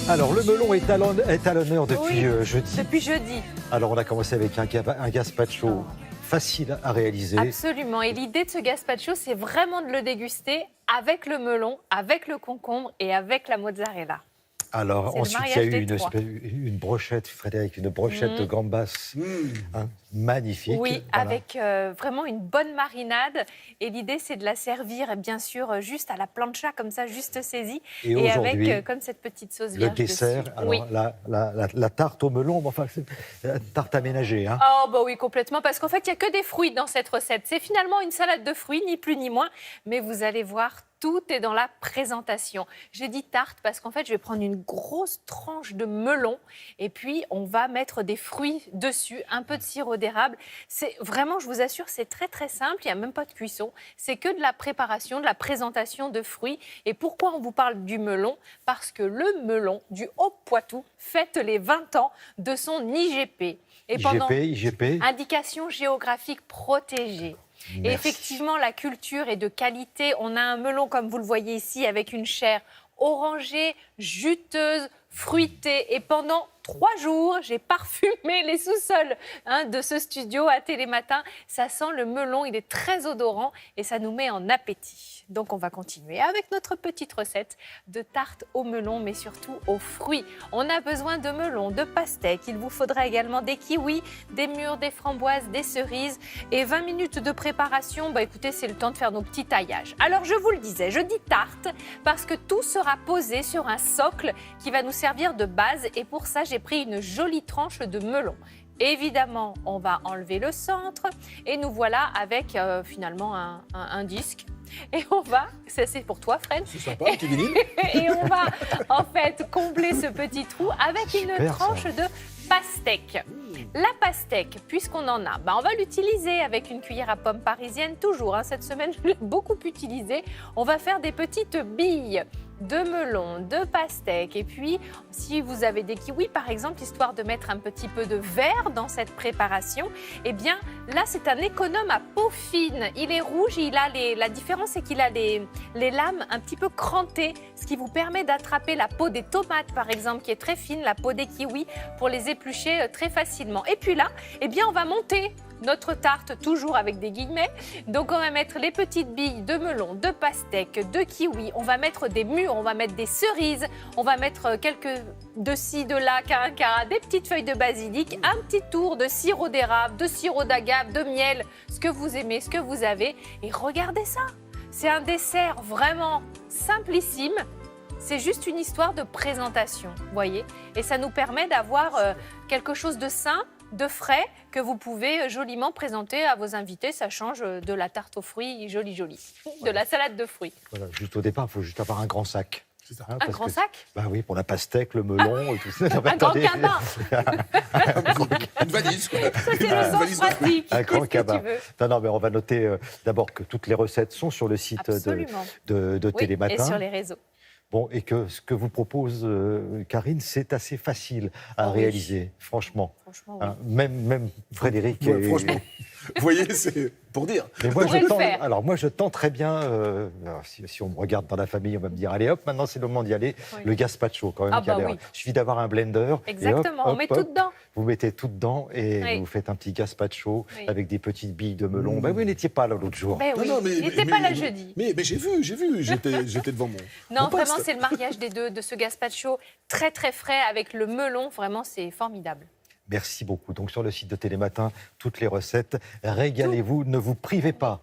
Alors, le melon est à l'honneur depuis jeudi. Depuis jeudi. Alors, on a commencé avec un gazpacho facile à réaliser. Absolument. Et l'idée de ce gazpacho, c'est vraiment de le déguster avec le melon, avec le concombre et avec la mozzarella. Alors, ensuite, il y a eu une brochette, Frédéric, une brochette de gambas magnifique. Oui, voilà. avec vraiment une bonne marinade. Et l'idée, c'est de la servir, bien sûr, juste à la plancha, comme ça, juste saisie. Et avec, comme cette petite sauce le vierge dessert, dessus. alors, Oui. la tarte au melon, enfin, c'est la tarte aménagée. Hein. Oh, bah oui, complètement. Parce qu'en fait, il n'y a que des fruits dans cette recette. C'est finalement une salade de fruits, ni plus ni moins. Mais vous allez voir, tout est dans la présentation. J'ai dit tarte parce qu'en fait, je vais prendre une grosse tranche de melon et puis on va mettre des fruits dessus, un peu de sirop d'érable. C'est vraiment, je vous assure, c'est très très simple. Il n'y a même pas de cuisson. C'est que de la préparation, de la présentation de fruits. Et pourquoi on vous parle du melon? Parce que le melon du Haut-Poitou fête les 20 ans de son IGP. Et pendant IGP. Indication géographique protégée. Merci. Et effectivement, la culture est de qualité. On a un melon, comme vous le voyez ici, avec une chair orangée, juteuse, fruitée. Et pendant 3 jours, j'ai parfumé les sous-sols de ce studio à Télématin. Ça sent le melon, il est très odorant et ça nous met en appétit. Donc on va continuer avec notre petite recette de tarte au melon, mais surtout aux fruits. On a besoin de melon, de pastèques. Il vous faudra également des kiwis, des mûres, des framboises, des cerises. Et 20 minutes de préparation, bah écoutez, c'est le temps de faire nos petits taillages. Alors je vous le disais, je dis tarte parce que tout sera posé sur un socle qui va nous servir de base. Et pour ça, j'ai pris une jolie tranche de melon. Évidemment, on va enlever le centre et nous voilà avec finalement un disque. Et on va, ça c'est pour toi Fred. C'est sympa, un petit vinyle. Et on va en fait combler ce petit trou avec une tranche de pastèque. La pastèque, puisqu'on en a, on va l'utiliser avec une cuillère à pomme parisienne toujours. Cette semaine, je l'ai beaucoup utilisée. On va faire des petites billes de melon, de pastèque. Et puis, si vous avez des kiwis, par exemple, histoire de mettre un petit peu de verre dans cette préparation, eh bien, là, c'est un économe à peau fine. Il est rouge, la différence, c'est qu'il a les lames un petit peu crantées, ce qui vous permet d'attraper la peau des tomates, par exemple, qui est très fine, la peau des kiwis, pour les éplucher très facilement. Et puis là, eh bien, on va monter notre tarte, toujours avec des guillemets. Donc, on va mettre les petites billes de melon, de pastèque, de kiwi. On va mettre des mûres, on va mettre des cerises. On va mettre quelques de ci, de là, caracara, des petites feuilles de basilic, un petit tour de sirop d'érable, de sirop d'agave, de miel, ce que vous aimez, ce que vous avez. Et regardez ça, c'est un dessert vraiment simplissime. C'est juste une histoire de présentation, vous voyez. Et ça nous permet d'avoir quelque chose de sain, de frais, que vous pouvez joliment présenter à vos invités. Ça change de la tarte aux fruits jolie, de la salade de fruits. Voilà, juste au départ, il faut juste avoir un grand sac. C'est ça. Un grand sac? Bah oui, pour la pastèque, le melon et tout ça. Un grand cabas. Une valise, quoi. Ça, c'est le sens pratique. Un grand Qu'est-ce que cabas. tu veux? Non, mais on va noter d'abord que toutes les recettes sont sur le site de Oui, Télématin. et sur les réseaux. Bon, et que ce que vous propose Karine, c'est assez facile à réaliser, franchement. Franchement, oui. Même Frédéric. Ouais, franchement, vous voyez, c'est pour dire. Mais moi, pourrait le faire. alors moi, je tends très bien. Alors, si on me regarde dans la famille, on va me dire allez hop, maintenant c'est le moment d'y aller. Oui. Le gazpacho, quand même. Ah bah oui. Il suffit d'avoir un blender. Exactement, et hop, on met hop, tout dedans. Vous mettez tout dedans et Oui. vous faites un petit gazpacho Oui. avec des petites billes de melon. Ben, vous n'étiez pas là l'autre jour. Ben oui, il n'était pas là jeudi. Mais j'ai vu, j'étais devant mon. Non, mon poste. vraiment, c'est le mariage des deux, de ce gazpacho très très frais avec le melon. Vraiment, c'est formidable. Merci beaucoup. Donc sur le site de Télématin, toutes les recettes. Régalez-vous, ne vous privez pas.